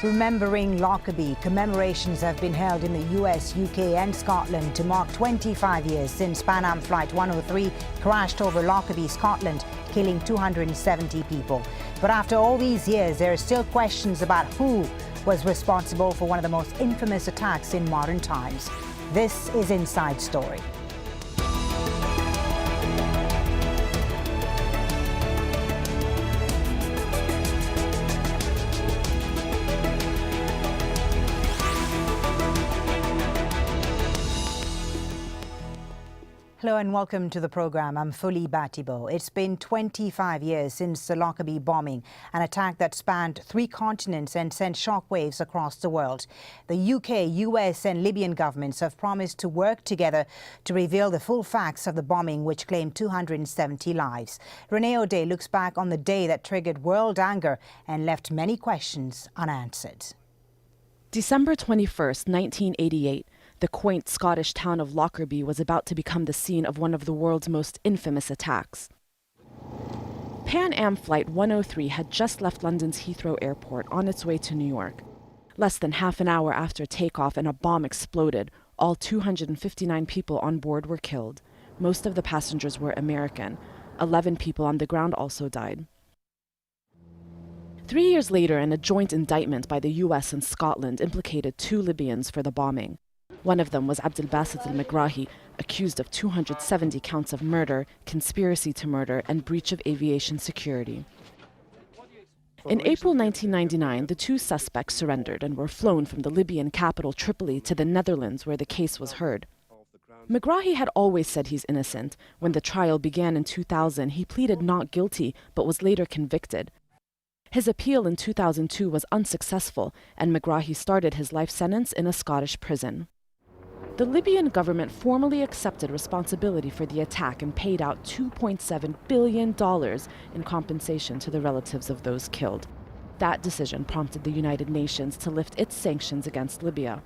Remembering Lockerbie, commemorations have been held in the US, UK and Scotland to mark 25 years since Pan Am Flight 103 crashed over Lockerbie, Scotland, killing 270 people. But after all these years, there are still questions about who was responsible for one of the most infamous attacks in modern times. This is Inside Story. Hello and welcome to the program. I'm Fuli Batibo. It's been 25 years since the Lockerbie bombing, an attack that spanned 3 continents and sent shockwaves across the world. The UK, US and Libyan governments have promised to work together to reveal the full facts of the bombing, which claimed 270 lives. Renee O'Day looks back on the day that triggered world anger and left many questions unanswered. December 21st, 1988. The quaint Scottish town of Lockerbie was about to become the scene of one of the world's most infamous attacks. Pan Am Flight 103 had just left London's Heathrow Airport on its way to New York. Less than half an hour after takeoff and a bomb exploded, all 259 people on board were killed. Most of the passengers were American. 11 people on the ground also died. 3 years later, in a joint indictment by the US and Scotland implicated 2 Libyans for the bombing. One of them was Abdelbasit al-Megrahi, accused of 270 counts of murder, conspiracy to murder, and breach of aviation security. In April 1999, the 2 suspects surrendered and were flown from the Libyan capital Tripoli to the Netherlands, where the case was heard. Megrahi had always said he's innocent. When the trial began in 2000, he pleaded not guilty, but was later convicted. His appeal in 2002 was unsuccessful, and Megrahi started his life sentence in a Scottish prison. The Libyan government formally accepted responsibility for the attack and paid out $2.7 billion in compensation to the relatives of those killed. That decision prompted the United Nations to lift its sanctions against Libya.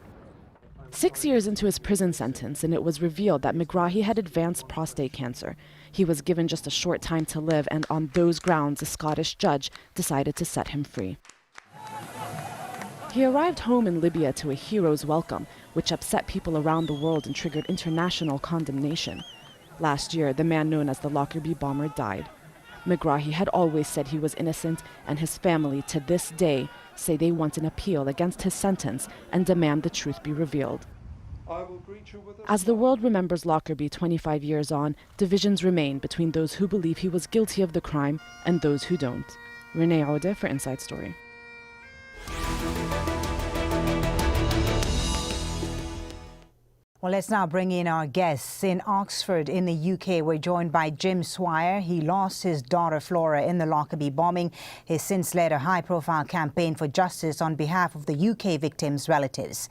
6 years into his prison sentence, and it was revealed that Megrahi had advanced prostate cancer. He was given just a short time to live, and on those grounds, a Scottish judge decided to set him free. He arrived home in Libya to a hero's welcome, which upset people around the world and triggered international condemnation. Last year, the man known as the Lockerbie bomber died. Megrahi had always said he was innocent, and his family to this day say they want an appeal against his sentence and demand the truth be revealed. As the world remembers Lockerbie 25 years on, divisions remain between those who believe he was guilty of the crime and those who don't. Renee O'Day for Inside Story. Well, let's now bring in our guests. In Oxford, in the UK, we're joined by Jim Swire. He lost his daughter Flora in the Lockerbie bombing. He's since led a high-profile campaign for justice on behalf of the UK victims' relatives.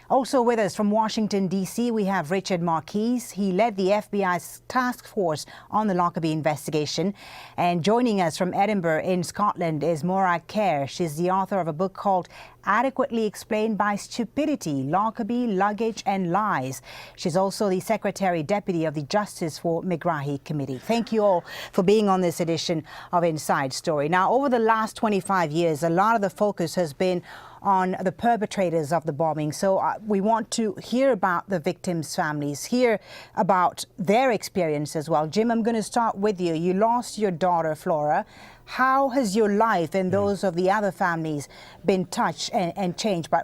Also with us from Washington, D.C., we have Richard Marquis. He led the FBI's task force on the Lockerbie investigation. And joining us from Edinburgh in Scotland is Morag Kerr. She's the author of a book called Adequately Explained by Stupidity, Lockerbie, Luggage and Lies. She's also the Secretary Deputy of the Justice for Megrahi Committee. Thank you all for being on this edition of Inside Story. Now, over the last 25 years, a lot of the focus has been on the perpetrators of the bombing. So we want to hear about the victims' families, hear about their experience as well. Jim, I'm going to start with you. You lost your daughter, Flora. How has your life and those of the other families been touched and changed by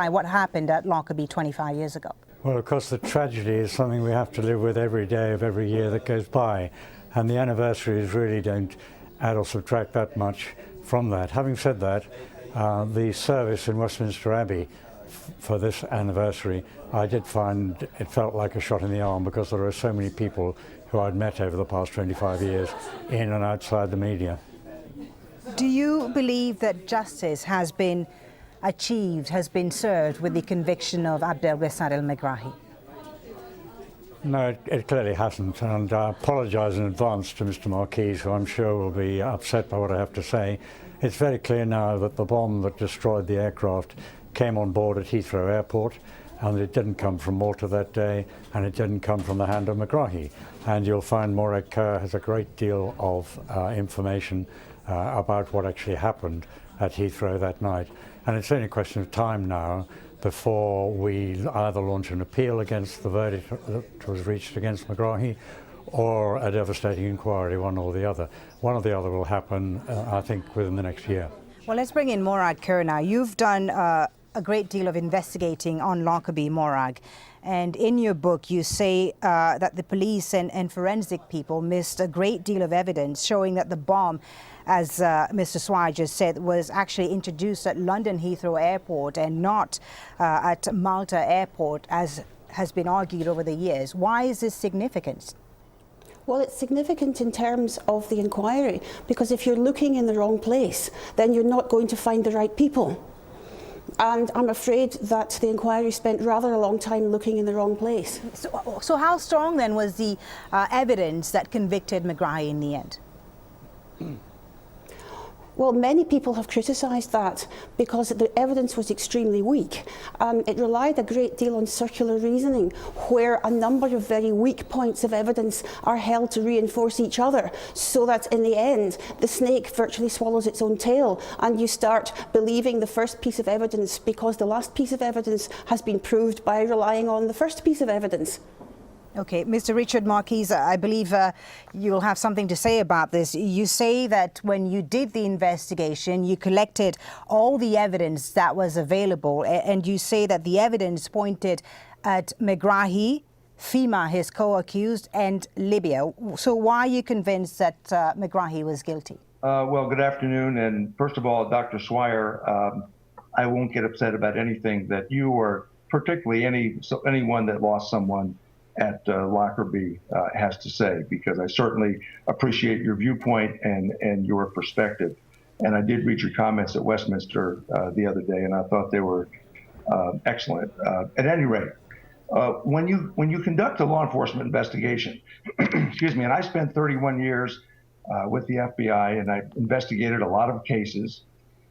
what happened at Lockerbie 25 years ago? Well, of course, the tragedy is something we have to live with every day of every year that goes by. And the anniversaries really don't add or subtract that much from that. Having said that, the service in Westminster Abbey for this anniversary, I did find it felt like a shot in the arm because there are so many people who I'd met over the past 25 years in and outside the media. Do you believe that justice has been achieved, has been served with the conviction of Abdelbasit al-Megrahi? No, it clearly hasn't, and I apologise in advance to Mr. Marquis, who I'm sure will be upset by what I have to say. It's very clear now that the bomb that destroyed the aircraft came on board at Heathrow Airport, and it didn't come from Malta that day, and it didn't come from the hand of Megrahi. And you'll find Morag Kerr has a great deal of information about what actually happened at Heathrow that night. And it's only a question of time now before we either launch an appeal against the verdict that was reached against Megrahi, or a devastating inquiry, one or the other. One or the other will happen, I think, within the next year. Well, let's bring in Morag Kerr now. You've done a great deal of investigating on Lockerbie, Morag. And in your book, you say that the police and forensic people missed a great deal of evidence showing that the bomb, as Mr. Swire just said, was actually introduced at London Heathrow Airport and not at Malta Airport, as has been argued over the years. Why is this significant? Well, it's significant in terms of the inquiry, because if you're looking in the wrong place, then you're not going to find the right people. And I'm afraid that the inquiry spent rather a long time looking in the wrong place. So how strong then was the evidence that convicted Megrahi in the end? Well, many people have criticised that because the evidence was extremely weak. It relied a great deal on circular reasoning, where a number of very weak points of evidence are held to reinforce each other, so that in the end, the snake virtually swallows its own tail, and you start believing the first piece of evidence because the last piece of evidence has been proved by relying on the first piece of evidence. Okay, Mr. Richard Marquis, I believe you'll have something to say about this. You say that when you did the investigation, you collected all the evidence that was available, and you say that the evidence pointed at Megrahi, Fima, his co-accused, and Libya. So why are you convinced that Megrahi was guilty? Well, good afternoon. And first of all, Dr. Swire, I won't get upset about anything that you or particularly anyone that lost someone at Lockerbie has to say, because I certainly appreciate your viewpoint and your perspective. And I did read your comments at Westminster the other day, and I thought they were excellent. At any rate, when you conduct a law enforcement investigation, excuse me, and I spent 31 years with the FBI, and I investigated a lot of cases.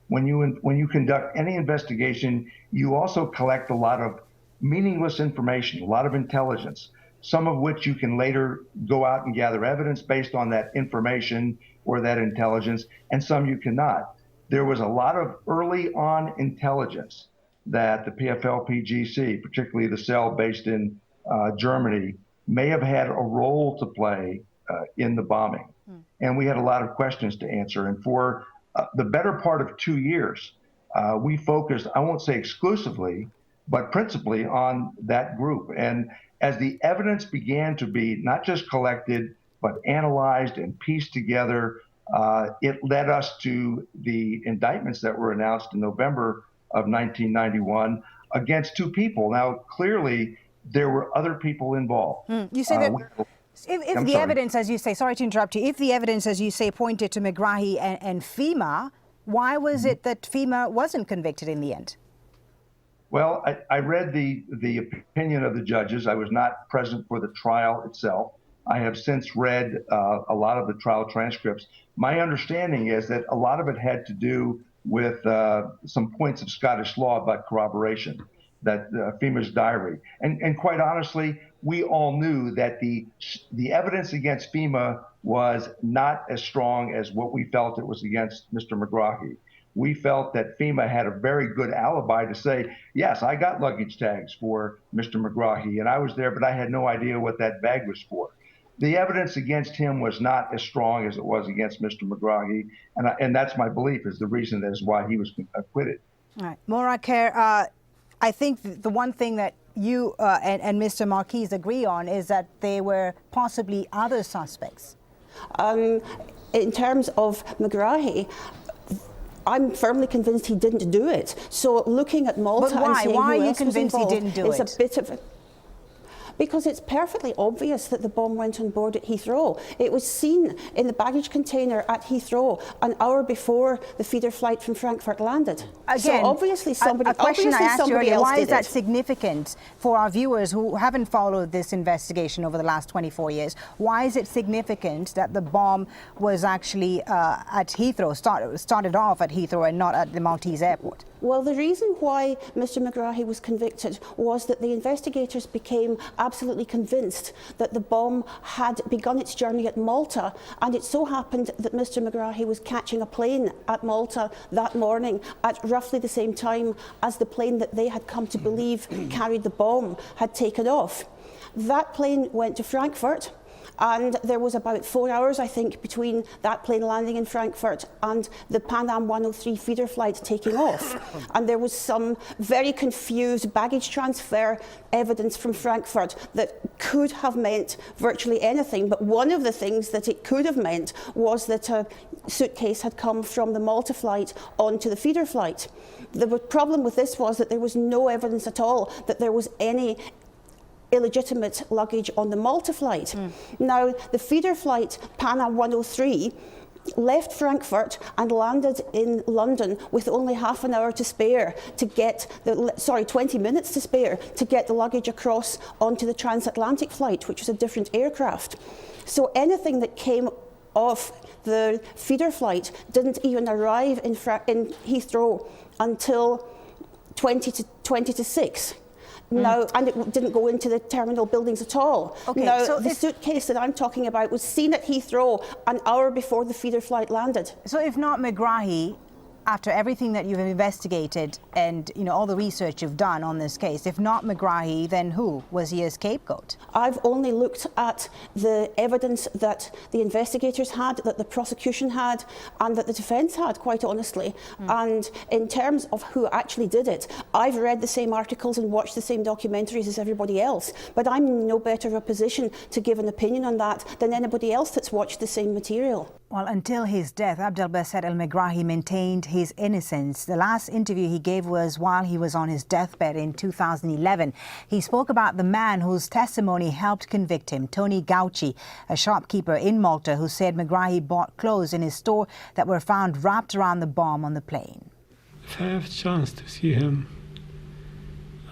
When you conduct any investigation, you also collect a lot of meaningless information, a lot of intelligence, some of which you can later go out and gather evidence based on that information or that intelligence, and some you cannot. There was a lot of early on intelligence that the PFLP-GC, particularly the cell based in Germany, may have had a role to play in the bombing. And we had a lot of questions to answer. And for the better part of 2 years, we focused, I won't say exclusively, but principally on that group. And as the evidence began to be not just collected, but analyzed and pieced together, it led us to the indictments that were announced in November of 1991 against two people. Now, clearly, there were other people involved. You say that if the evidence, as you say, sorry to interrupt you, if the evidence, as you say, pointed to Megrahi and Fima, why was it that Fima wasn't convicted in the end? Well, I read the opinion of the judges. I was not present for the trial itself. I have since read a lot of the trial transcripts. My understanding is that a lot of it had to do with some points of Scottish law about corroboration, that Fima's diary. And quite honestly, we all knew that the evidence against Fima was not as strong as what we felt it was against Mr. Megrahi. We felt that Fima had a very good alibi to say, yes, I got luggage tags for Mr. Megrahi, and I was there, but I had no idea what that bag was for. The evidence against him was not as strong as it was against Mr. Megrahi, and that's my belief is the reason that is why he was acquitted. All right. Morag Kerr, I think the one thing that you and Mr. Marquis agree on is that there were possibly other suspects. In terms of Megrahi, I'm firmly convinced he didn't do it. So looking at Malta and saying why who are you else was convinced he involved didn't do is it? a bit of because it's perfectly obvious that the bomb went on board at Heathrow. It was seen in the baggage container at Heathrow an hour before the feeder flight from Frankfurt landed. Again, so obviously somebody, a question I asked you earlier, why is that it. significant for our viewers who haven't followed this investigation over the last 24 years? Why is it significant that the bomb was actually at Heathrow, started off at Heathrow and not at the Maltese airport? Well, the reason why Mr. McGrahy was convicted was that the investigators became absolutely convinced that the bomb had begun its journey at Malta, and it so happened that Mr. McGrahy was catching a plane at Malta that morning at roughly the same time as the plane that they had come to believe carried the bomb had taken off. That plane went to Frankfurt, and there was about 4 hours, I think, between that plane landing in Frankfurt and the Pan Am 103 feeder flight taking off. And there was some very confused baggage transfer evidence from Frankfurt that could have meant virtually anything. But one of the things that it could have meant was that a suitcase had come from the Malta flight onto the feeder flight. The problem with this was that there was no evidence at all that there was any illegitimate luggage on the Malta flight. Now, the feeder flight Pan Am 103 left Frankfurt and landed in London with only half an hour to spare to get 20 minutes to spare to get the luggage across onto the transatlantic flight, which was a different aircraft. So anything that came off the feeder flight didn't even arrive in Heathrow until 20 to 6. Now, and it didn't go into the terminal buildings at all. Okay, now, so the suitcase that I'm talking about was seen at Heathrow an hour before the feeder flight landed. So if not McGrahy, after everything that you've investigated and all the research you've done on this case, if not McGrahy, then who? Was he a scapegoat? I've only looked at the evidence that the investigators had, that the prosecution had, and that the defence had, quite honestly. And in terms of who actually did it, I've read the same articles and watched the same documentaries as everybody else, but I'm in no better a position to give an opinion on that than anybody else that's watched the same material. Well, until his death, Abdelbasset El-Megrahi maintained his innocence. The last interview he gave was while he was on his deathbed in 2011. He spoke about the man whose testimony helped convict him, Tony Gauci, a shopkeeper in Malta who said McGrahy bought clothes in his store that were found wrapped around the bomb on the plane. If I have a chance to see him,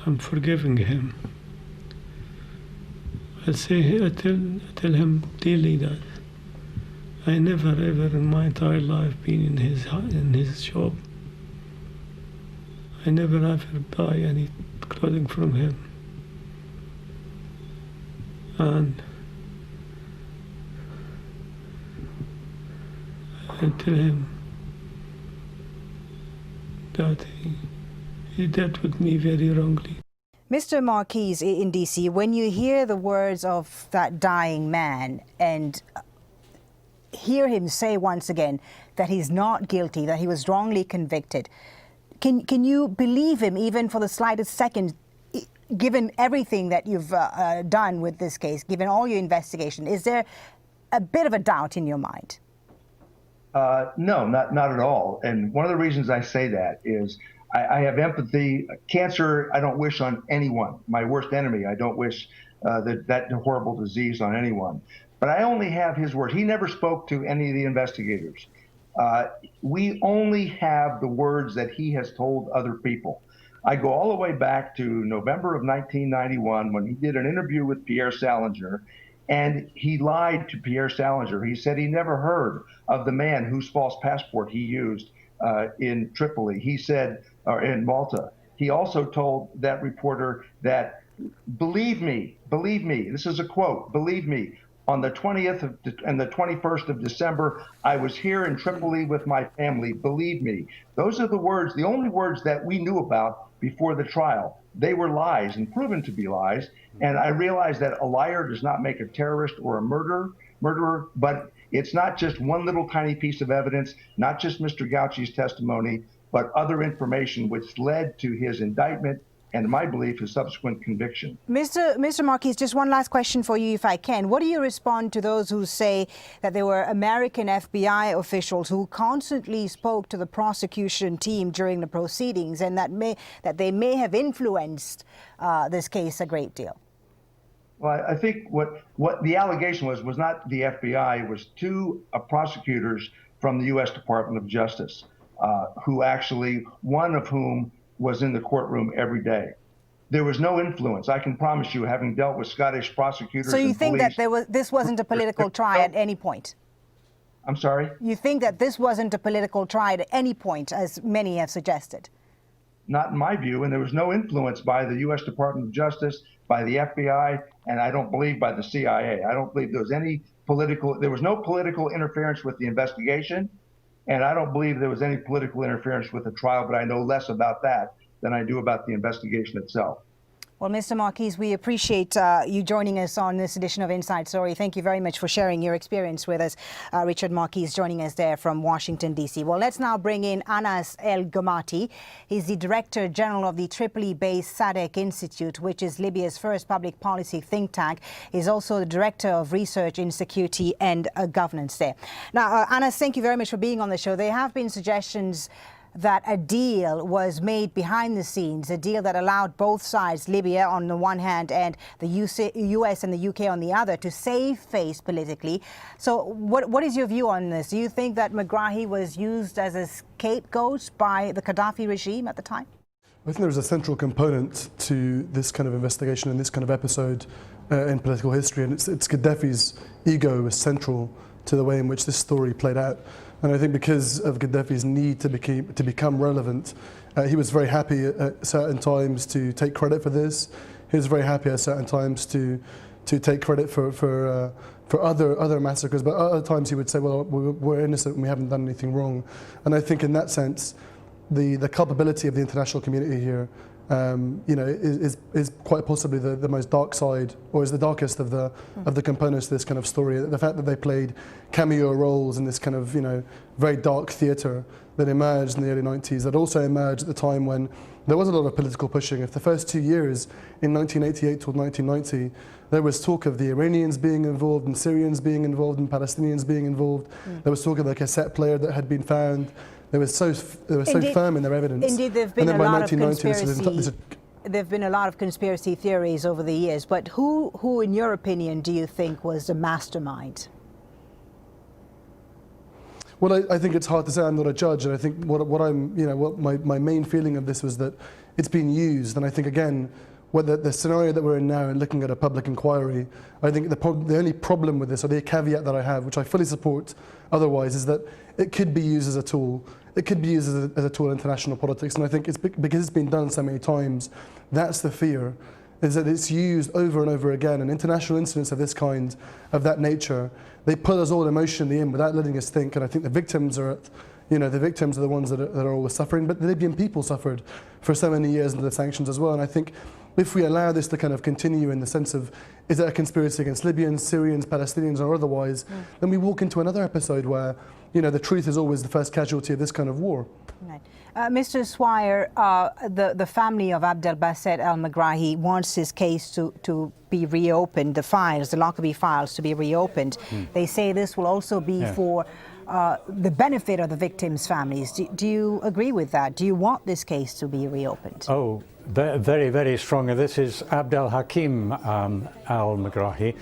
I'm forgiving him. I tell him daily that I never ever in my entire life been in his shop. I never ever buy any clothing from him. And I tell him that he dealt with me very wrongly. Mr. Marquis in DC, when you hear the words of that dying man and hear him say once again that he's not guilty, that he was wrongly convicted, can you believe him even for the slightest second, given everything that you've done with this case, given all your investigation? Is there a bit of a doubt in your mind? No, not at all. And one of the reasons I say that is I have empathy. Cancer, I don't wish on anyone. My worst enemy, I don't wish that horrible disease on anyone. But I only have his word. He never spoke to any of the investigators. We only have the words that he has told other people. I go all the way back to November of 1991 when he did an interview with Pierre Salinger, and he lied to Pierre Salinger. He said he never heard of the man whose false passport he used in Tripoli. He said, or in Malta. He also told that reporter that, believe me, this is a quote, believe me, on the 20th and the 21st of December, I was here in Tripoli with my family, believe me. Those are the words, the only words that we knew about before the trial. They were lies and proven to be lies. And I realized that a liar does not make a terrorist or a murderer, but it's not just one little tiny piece of evidence, not just Mr. Gauci's testimony, but other information which led to his indictment and, in my belief, his subsequent conviction. Mr. Marquis, just one last question for you, if I can. What do you respond to those who say that there were American FBI officials who constantly spoke to the prosecution team during the proceedings and that they may have influenced this case a great deal? Well, I think what the allegation was not the FBI, it was two prosecutors from the U.S. Department of Justice, who actually, one of whom was in the courtroom every day. There was no influence. I can promise you, having dealt with Scottish prosecutors. So you think police, that this wasn't a political trial at any point? I'm sorry? You think that this wasn't a political trial at any point, as many have suggested? not in my view, and there was no influence by the U.S. Department of Justice, by the FBI, and I don't believe by the CIA. I don't believe there was no political interference with the investigation, and I don't believe there was any political interference with the trial, but I know less about that than I do about the investigation itself. Well, Mr. Marquis, we appreciate you joining us on this edition of Inside Story. Thank you very much for sharing your experience with us. Richard Marquis joining us there from Washington, D.C. Well, let's now bring in Anas El Gamati. He's the Director General of the Tripoli-based SADC Institute, which is Libya's first public policy think tank. He's also the Director of Research in Security and Governance there. Now, Anas, thank you very much for being on the show. There have been suggestions that a deal was made behind the scenes, a deal that allowed both sides, Libya on the one hand and the US and the UK on the other, to save face politically. So what is your view on this? Do you think that Megrahi was used as a scapegoat by the Gaddafi regime at the time? I think there's a central component to this kind of investigation and this kind of episode in political history, and it's Gaddafi's ego was central to the way in which this story played out. And I think because of Gaddafi's need to become relevant, he was very happy at certain times to take credit for this. He was very happy at certain times to take credit for other massacres, but other times he would say, well, we're innocent and we haven't done anything wrong. And I think in that sense, the culpability of the international community here is quite possibly the most dark side, or is the darkest of the components of this kind of story. The fact that they played cameo roles in this kind of very dark theatre that emerged in the early 90s, that also emerged at the time when there was a lot of political pushing. If the first 2 years in 1988 to 1990, there was talk of the Iranians being involved and Syrians being involved and Palestinians being involved. There was talk of a cassette player that had been found. They were so firm in their evidence. Indeed, there have been a lot of conspiracy. There have been a lot of conspiracy theories over the years, but who, in your opinion, do you think was the mastermind? Well, I think it's hard to say. I'm not a judge, and I think what my main feeling of this was that it's been used, and I think again, the scenario that we're in now and looking at a public inquiry, I think the only problem with this, or the caveat that I have, which I fully support otherwise, is that it could be used as a tool. It could be used as a tool in international politics, and I think it's because it's been done so many times, that's the fear, is that it's used over and over again. And international incidents of this kind, of that nature, they pull us all emotionally in without letting us think. And I think the victims are the victims are the ones that are always suffering, but the Libyan people suffered for so many years under the sanctions as well. And I think if we allow this to kind of continue in the sense of, is it a conspiracy against Libyans, Syrians, Palestinians, or otherwise, then we walk into another episode where, the truth is always the first casualty of this kind of war. Right. Mr. Swire, the family of Abdel Basset al-Megrahi wants his case to be reopened, the Lockerbie files to be reopened. They say this will also be for the benefit of the victims' families. Do you agree with that? Do you want this case to be reopened? Oh, very, very strongly. This is Abdel Hakim al-Megrahi.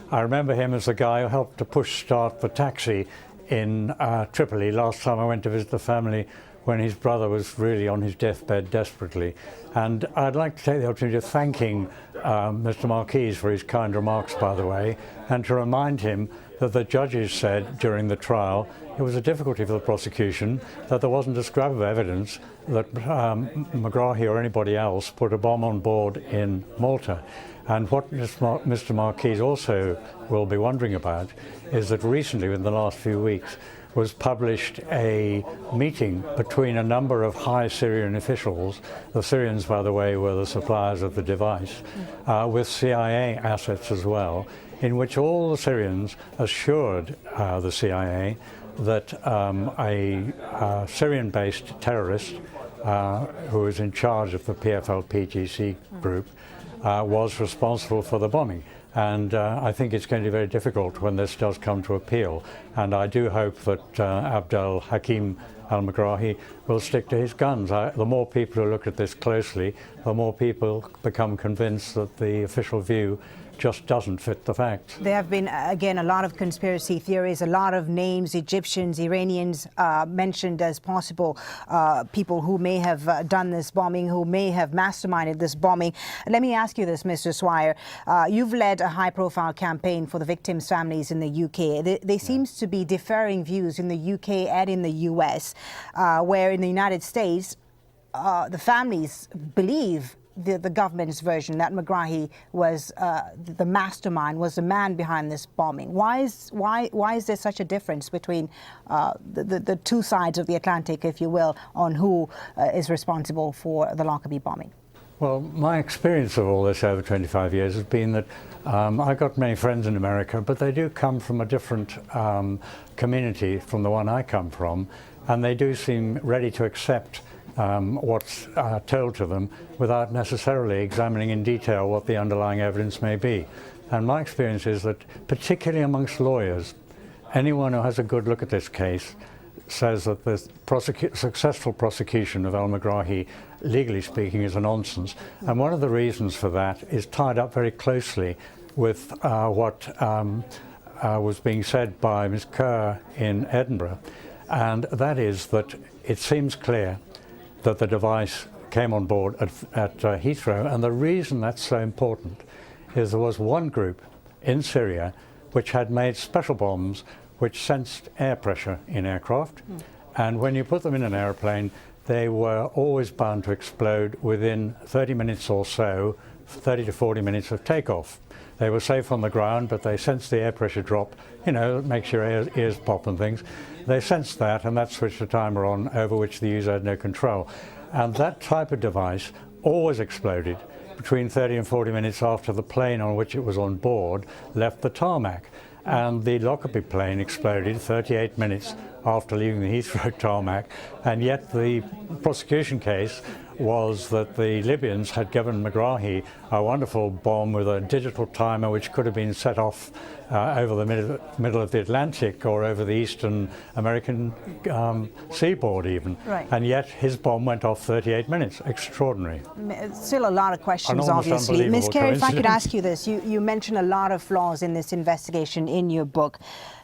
I remember him as the guy who helped to start the taxi in Tripoli. Last time I went to visit the family when his brother was really on his deathbed desperately. And I'd like to take the opportunity of thanking Mr. Marquis for his kind remarks, by the way, and to remind him that the judges said during the trial it was a difficulty for the prosecution that there wasn't a scrap of evidence that Megrahi or anybody else put a bomb on board in Malta. And what Mr. Marquis also will be wondering about is that recently, in the last few weeks, was published a meeting between a number of high Syrian officials. The Syrians, by the way, were the suppliers of the device, with CIA assets as well, in which all the Syrians assured the CIA that a Syrian-based terrorist who was in charge of the PFLP-GC group was responsible for the bombing. And I think it's going to be very difficult when this does come to appeal. And I do hope that Abdel Hakim al-Megrahi will stick to his guns. The more people who look at this closely, the more people become convinced that the official view just doesn't fit the facts. There have been, again, a lot of conspiracy theories, a lot of names, Egyptians, Iranians mentioned as possible people who may have done this bombing, who may have masterminded this bombing. Let me ask you this, Mr. Swire. You've led a high-profile campaign for the victims' families in the UK. There seems to be differing views in the UK and in the US, where in the United States, the families believe the government's version that Megrahi was the mastermind, was the man behind this bombing. Why is there such a difference between the two sides of the Atlantic, if you will, on who is responsible for the Lockerbie bombing? Well, my experience of all this over 25 years has been that I've got many friends in America, but they do come from a different community from the one I come from, and they do seem ready to accept what's told to them without necessarily examining in detail what the underlying evidence may be. And my experience is that, particularly amongst lawyers, anyone who has a good look at this case says that the successful prosecution of al-Megrahi, legally speaking, is a nonsense. And one of the reasons for that is tied up very closely with what was being said by Ms. Kerr in Edinburgh. And that is that it seems clear that the device came on board at Heathrow. And the reason that's so important is there was one group in Syria which had made special bombs which sensed air pressure in aircraft. And when you put them in an airplane, they were always bound to explode within 30 minutes or so, 30 to 40 minutes of takeoff. They were safe on the ground, but they sensed the air pressure drop, you know, it makes your ears pop and things. They sensed that, and that switched the timer on, over which the user had no control. And that type of device always exploded between 30 and 40 minutes after the plane on which it was on board left the tarmac. And the Lockerbie plane exploded 38 minutes after leaving the Heathrow tarmac, and yet the prosecution case was that the Libyans had given Megrahi a wonderful bomb with a digital timer which could have been set off over the middle of the Atlantic or over the eastern American seaboard even. Right. And yet his bomb went off 38 minutes. Extraordinary. Still a lot of questions, obviously. Ms. Kerr, if I could ask you this. You mentioned a lot of flaws in this investigation in your book.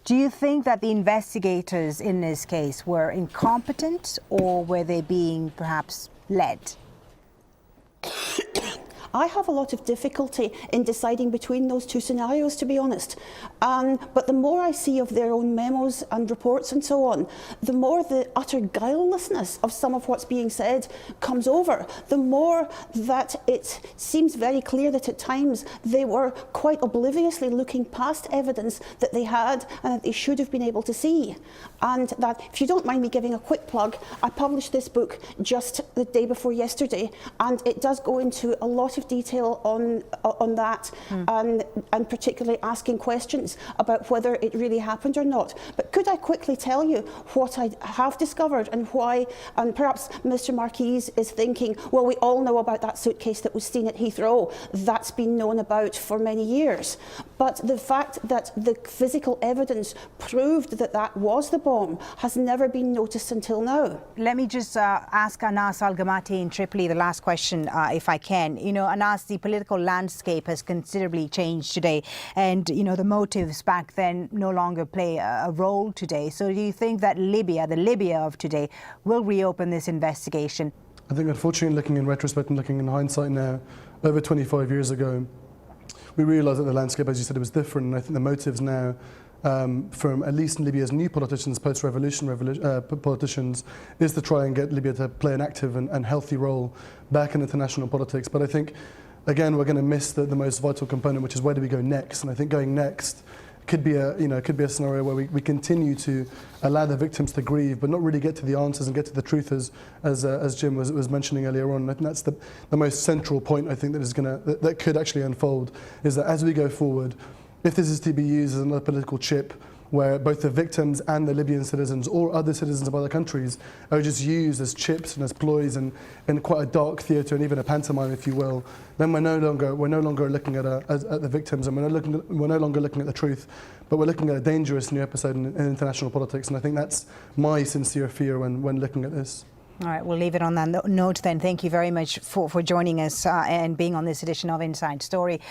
Do you think that the investigators in this case were incompetent, or were they being perhaps led? I have a lot of difficulty in deciding between those two scenarios, to be honest. But the more I see of their own memos and reports and so on, the more the utter guilelessness of some of what's being said comes over, the more that it seems very clear that at times they were quite obliviously looking past evidence that they had and that they should have been able to see. And that, if you don't mind me giving a quick plug, I published this book just the day before yesterday, and it does go into a lot of detail on that, and particularly asking questions about whether it really happened or not. But could I quickly tell you what I have discovered and why, and perhaps Mr. Marquis is thinking, well, we all know about that suitcase that was seen at Heathrow. That's been known about for many years. But the fact that the physical evidence proved that that was the bomb has never been noticed until now. Let me just ask Anas Al-Gamati in Tripoli the last question, if I can. You know, Anas, the political landscape has considerably changed today, and you know the motives back then no longer play a role today. So do you think that Libya, the Libya of today, will reopen this investigation? I think, unfortunately, looking in retrospect and looking in hindsight now, over 25 years ago, we realised that the landscape, as you said, it was different. And I think the motives now, from at least Libya's new politicians, post-revolution politicians, is to try and get Libya to play an active and healthy role back in international politics. But I think, again, we're going to miss the most vital component, which is where do we go next? And I think going next could be a scenario where we continue to allow the victims to grieve, but not really get to the answers and get to the truth, as Jim was mentioning earlier on. I think that's the most central point. I think that could actually unfold, is that as we go forward, if this is to be used as another political chip, where both the victims and the Libyan citizens or other citizens of other countries are just used as chips and as ploys and in quite a dark theatre and even a pantomime, if you will, then we're no longer looking at the victims, and we're no longer looking at the truth, but we're looking at a dangerous new episode in international politics. And I think that's my sincere fear when looking at this. All right, we'll leave it on that note then. Thank you very much for joining us and being on this edition of Inside Story.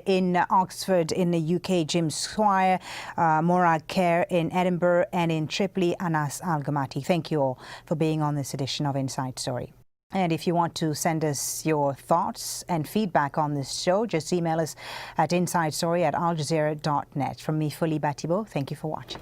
In Oxford in the UK, Jim Swire, Morag Kerr in Edinburgh, and in Tripoli, Anas Al-Gamati. Thank you all for being on this edition of Inside Story. And if you want to send us your thoughts and feedback on this show, just email us at insidestory@aljazeera.net. From me, Fuli Batibo, thank you for watching.